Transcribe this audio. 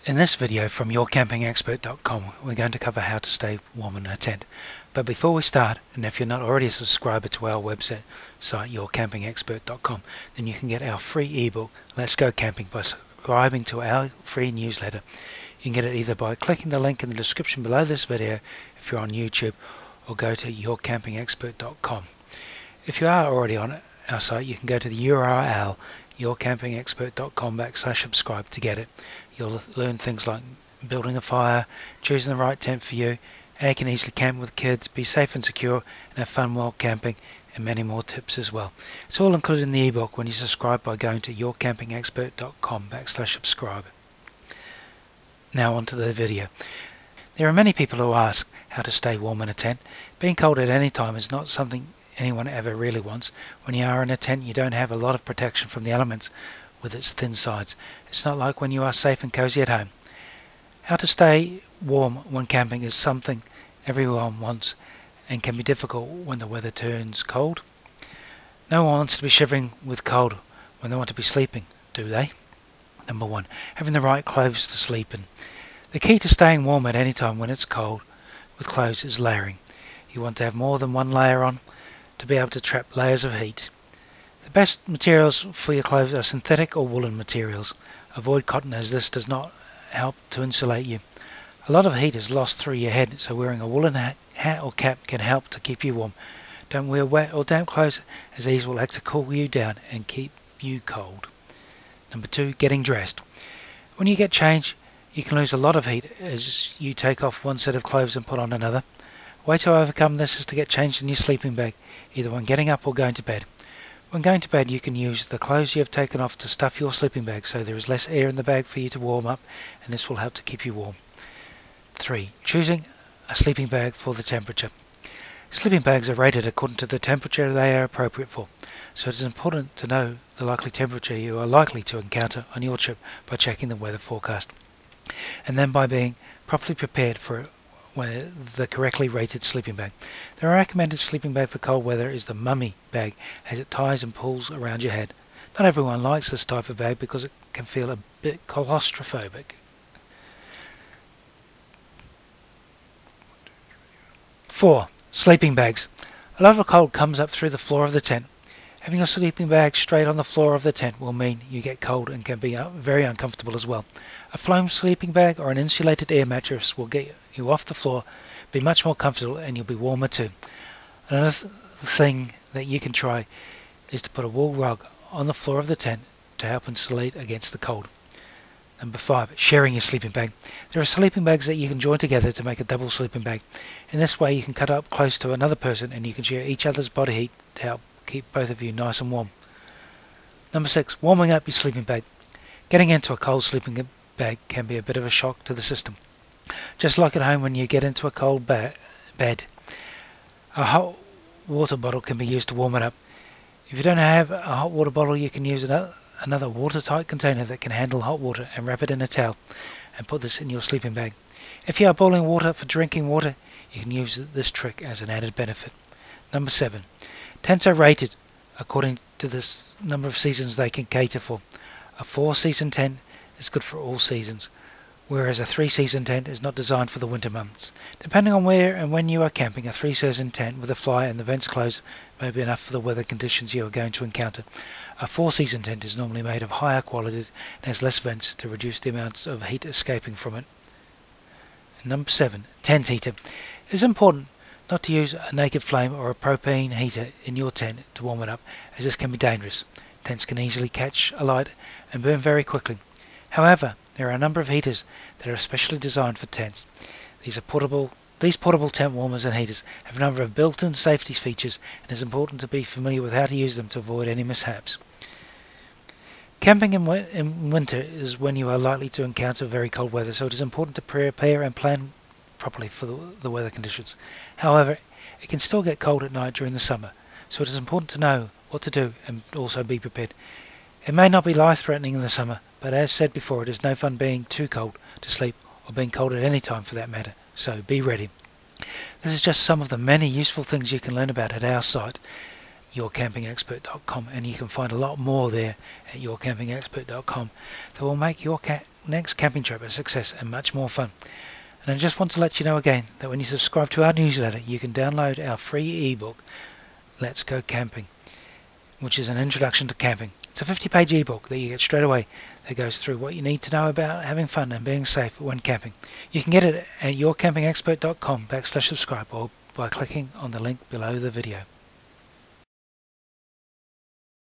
In this video from yourcampingexpert.com, we're going to cover how to stay warm in a tent. But before we start, and if you're not already a subscriber to our website, yourcampingexpert.com, then you can get our free ebook, Let's Go Camping, by subscribing to our free newsletter. You can get it either by clicking the link in the description below this video if you're on YouTube, or go to yourcampingexpert.com. If you are already on our site, you can go to the URL yourcampingexpert.com/subscribe to get it. You'll learn things like building a fire, choosing the right tent for you, how you can easily camp with kids, be safe and secure, and have fun while camping, and many more tips as well. It's all included in the ebook when you subscribe by going to yourcampingexpert.com/subscribe. Now on to the video. There are many people who ask how to stay warm in a tent. Being cold at any time is not something anyone ever really wants. When you are in a tent, you don't have a lot of protection from the elements with its thin sides. It's not like when you are safe and cozy at home. How to stay warm when camping is something everyone wants and can be difficult when the weather turns cold. No one wants to be shivering with cold when they want to be sleeping, do they? Number 1. Having the right clothes to sleep in. The key to staying warm at any time when it's cold with clothes is layering. You want to have more than one layer on to be able to trap layers of heat. The best materials for your clothes are synthetic or woolen materials. Avoid cotton, as this does not help to insulate you. A lot of heat is lost through your head, so wearing a woolen hat or cap can help to keep you warm. Don't wear wet or damp clothes, as these will act to cool you down and keep you cold. Number 2. Getting dressed. When you get changed, you can lose a lot of heat as you take off one set of clothes and put on another. A way to overcome this is to get changed in your sleeping bag, either when getting up or going to bed. When going to bed, you can use the clothes you have taken off to stuff your sleeping bag so there is less air in the bag for you to warm up, and this will help to keep you warm. 3. Choosing a sleeping bag for the temperature. Sleeping bags are rated according to the temperature they are appropriate for, so it is important to know the likely temperature you are likely to encounter on your trip by checking the weather forecast, and then by being properly prepared for the correctly rated sleeping bag. The recommended sleeping bag for cold weather is the mummy bag, as it ties and pulls around your head. Not everyone likes this type of bag because it can feel a bit claustrophobic. 4. Sleeping bags. A lot of cold comes up through the floor of the tent. Having your sleeping bag straight on the floor of the tent will mean you get cold and can be very uncomfortable as well. A foam sleeping bag or an insulated air mattress will get you off the floor, be much more comfortable, and you'll be warmer too. Another thing that you can try is to put a wool rug on the floor of the tent to help insulate against the cold. Number 5. Sharing your sleeping bag. There are sleeping bags that you can join together to make a double sleeping bag. In this way you can cut up close to another person and you can share each other's body heat to help keep both of you nice and warm. Number 6. Warming up your sleeping bag. Getting into a cold sleeping bag can be a bit of a shock to the system. Just like at home when you get into a cold bed, a hot water bottle can be used to warm it up. If you don't have a hot water bottle, you can use another watertight container that can handle hot water and wrap it in a towel and put this in your sleeping bag. If you are boiling water for drinking water, you can use this trick as an added benefit. Number 7. Tents are rated according to the number of seasons they can cater for. A 4-season tent is good for all seasons, whereas a 3-season tent is not designed for the winter months. Depending on where and when you are camping, a 3-season tent with a fly and the vents closed may be enough for the weather conditions you are going to encounter. A 4-season tent is normally made of higher quality and has less vents to reduce the amounts of heat escaping from it. And number 7. Tent heater. It is important not to use a naked flame or a propane heater in your tent to warm it up, as this can be dangerous. Tents can easily catch alight and burn very quickly. However, there are a number of heaters that are especially designed for tents. These portable tent warmers and heaters have a number of built-in safety features, and it is important to be familiar with how to use them to avoid any mishaps. Camping in winter is when you are likely to encounter very cold weather, so it is important to prepare and plan properly for the weather conditions. However, it can still get cold at night during the summer, so it is important to know what to do and also be prepared. It may not be life-threatening in the summer, but as said before, it is no fun being too cold to sleep or being cold at any time for that matter, so be ready. This is just some of the many useful things you can learn about at our site, yourcampingexpert.com, and you can find a lot more there at yourcampingexpert.com that will make your next camping trip a success and much more fun. And I just want to let you know again that when you subscribe to our newsletter, you can download our free ebook, Let's Go Camping, which is an introduction to camping. It's a 50-page ebook that you get straight away that goes through what you need to know about having fun and being safe when camping. You can get it at yourcampingexpert.com/subscribe or by clicking on the link below the video.